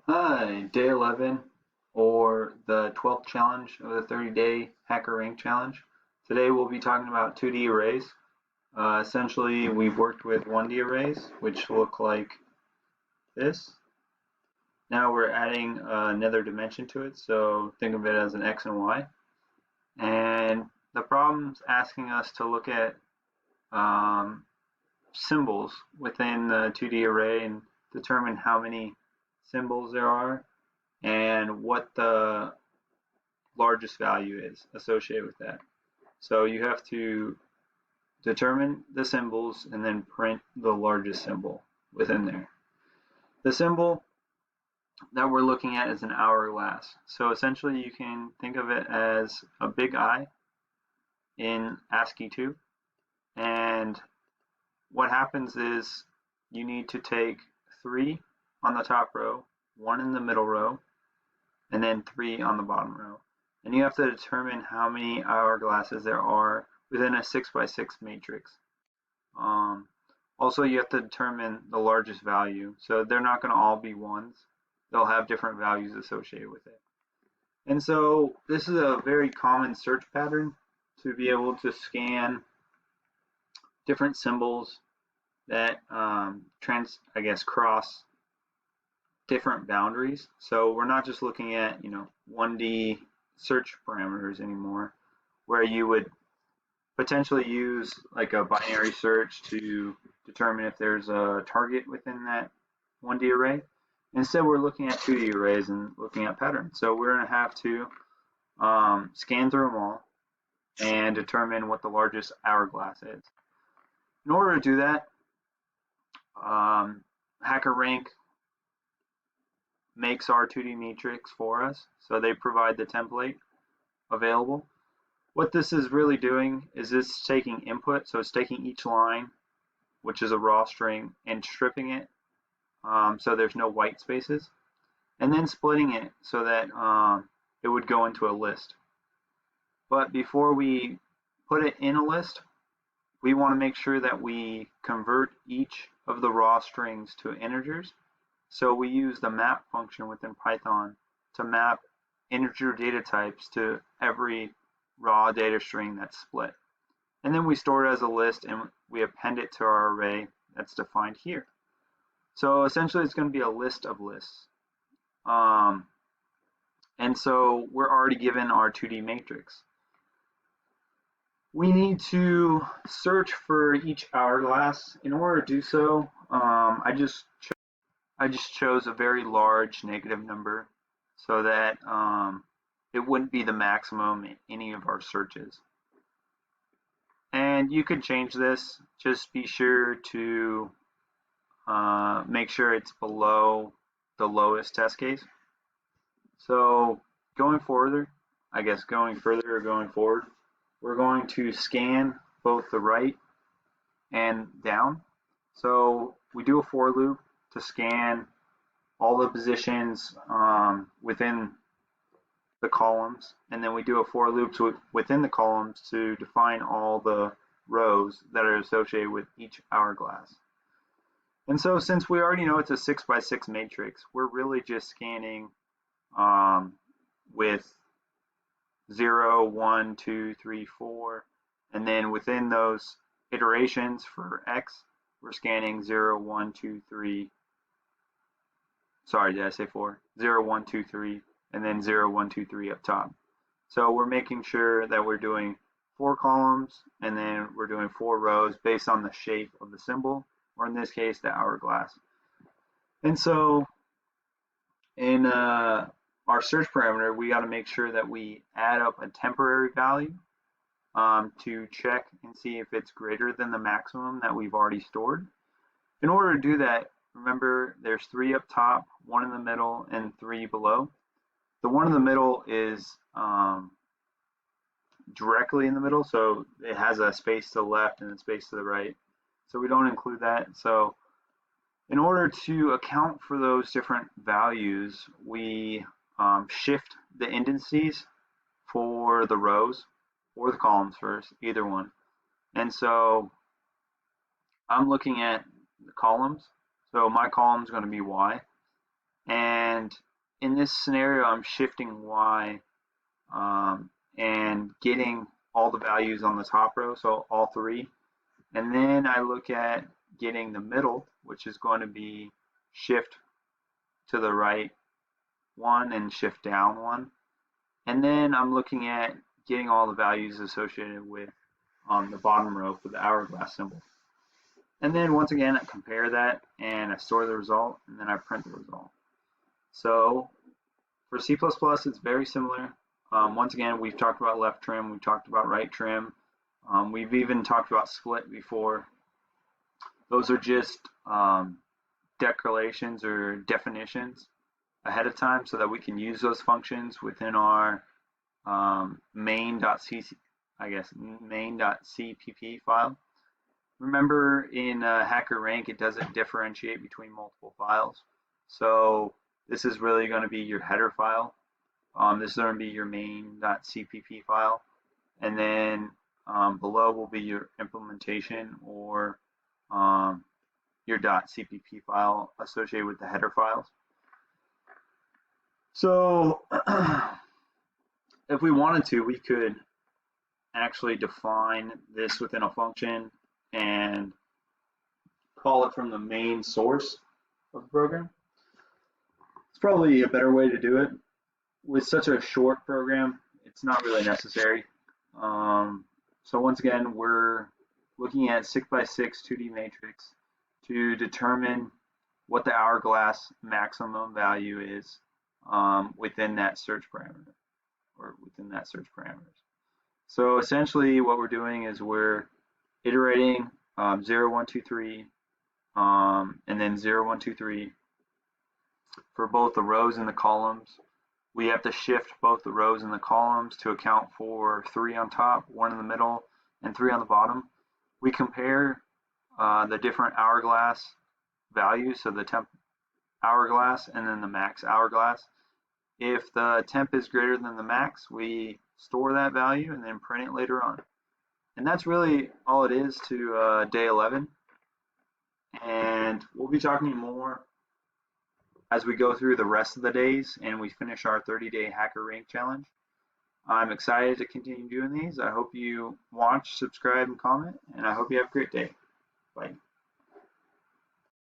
Hi, day 11 or the 12th challenge of the 30-day HackerRank challenge. Today we'll be talking about 2D arrays. Essentially, we've worked with 1D arrays, which look like this. Now we're adding another dimension to it, so think of it as an X and Y. And the problem's asking us to look at symbols within the 2D array and determine how many symbols there are and what the largest value is associated with that. So you have to determine the symbols and then print the largest symbol within there. The symbol that we're looking at is an hourglass. So essentially you can think of it as a big I in ASCII 2. And what happens is you need to take 3 on the top row, 1 in the middle row, and then 3 on the bottom row. And you have to determine how many hourglasses there are within a 6x6 matrix. Also, you have to determine the largest value. So they're not going to all be ones. They'll have different values associated with it. And so this is a very common search pattern to be able to scan different symbols that cross different boundaries. So we're not just looking at 1D search parameters anymore, where you would potentially use like a binary search to determine if there's a target within that 1D array. Instead, we're looking at 2D arrays and looking at patterns. So we're going to have to scan through them all and determine what the largest hourglass is. In order to do that, HackerRank makes our 2D matrix for us, so they provide the template available. What this is really doing is it's taking input, so it's taking each line, which is a raw string, and stripping it so there's no white spaces, and then splitting it so that it would go into a list. But before we put it in a list, we want to make sure that we convert each of the raw strings to integers. So we use the map function within Python to map integer data types to every raw data string that's split. And then we store it as a list and we append it to our array that's defined here. So essentially it's going to be a list of lists. And so we're already given our 2D matrix. We need to search for each hourglass. In order to do so, I just chose a very large negative number so that it wouldn't be the maximum in any of our searches. And you could change this. Just be sure to make sure it's below the lowest test case. So going further or going forward, we're going to scan both the right and down. So we do a for loop to scan all the positions within the columns, and then we do a for loop within the columns to define all the rows that are associated with each hourglass. And so since we already know it's a 6x6 matrix, we're really just scanning with 0, 1, 2, 3, 4, and then within those iterations for X, we're scanning 0, 1, 2, 3. Sorry, did I say 4? 0, 1, 2, 3, and then 0, 1, 2, 3 up top. So we're making sure that we're doing 4 columns and then we're doing 4 rows based on the shape of the symbol, or in this case, the hourglass. And so in our search parameter, we got to make sure that we add up a temporary value to check and see if it's greater than the maximum that we've already stored. In order to do that, remember there's 3 up top, 1 in the middle, and 3 below. The one in the middle is directly in the middle, so it has a space to the left and a space to the right. So we don't include that. So in order to account for those different values, we shift the indices for the rows or the columns first, either one. And so I'm looking at the columns. So my column is going to be Y. And in this scenario, I'm shifting Y and getting all the values on the top row, so all three. And then I look at getting the middle, which is going to be shift to the right one and shift down one. And then I'm looking at getting all the values associated with the bottom row for the hourglass symbol. And then once again, I compare that and I store the result and then I print the result. So for C++, it's very similar. Once again, we've talked about left trim, we've talked about right trim. We've even talked about split before. Those are just declarations or definitions ahead of time so that we can use those functions within our main.cpp file. Remember in HackerRank, it doesn't differentiate between multiple files. So this is really going to be your header file. This is going to be your main.cpp file. And then below will be your implementation or your .cpp file associated with the header files. So if we wanted to, we could actually define this within a function and call it from the main source of the program. It's probably a better way to do it. With such a short program, it's not really necessary. So once again, we're looking at 6x6 2D matrix to determine what the hourglass maximum value is within that search parameter or within that search parameters. So essentially what we're doing is we're iterating 0, 1, 2, 3 and then 0, 1, 2, 3 for both the rows and the columns. We have to shift both the rows and the columns to account for 3 on top, 1 in the middle, and 3 on the bottom. We compare the different hourglass values, so the temp hourglass and then the max hourglass. If the temp is greater than the max, we store that value and then print it later on. And that's really all it is to day 11. And we'll be talking more as we go through the rest of the days and we finish our 30-day HackerRank challenge. I'm excited to continue doing these. I hope you watch, subscribe, and comment, and I hope you have a great day. Bye.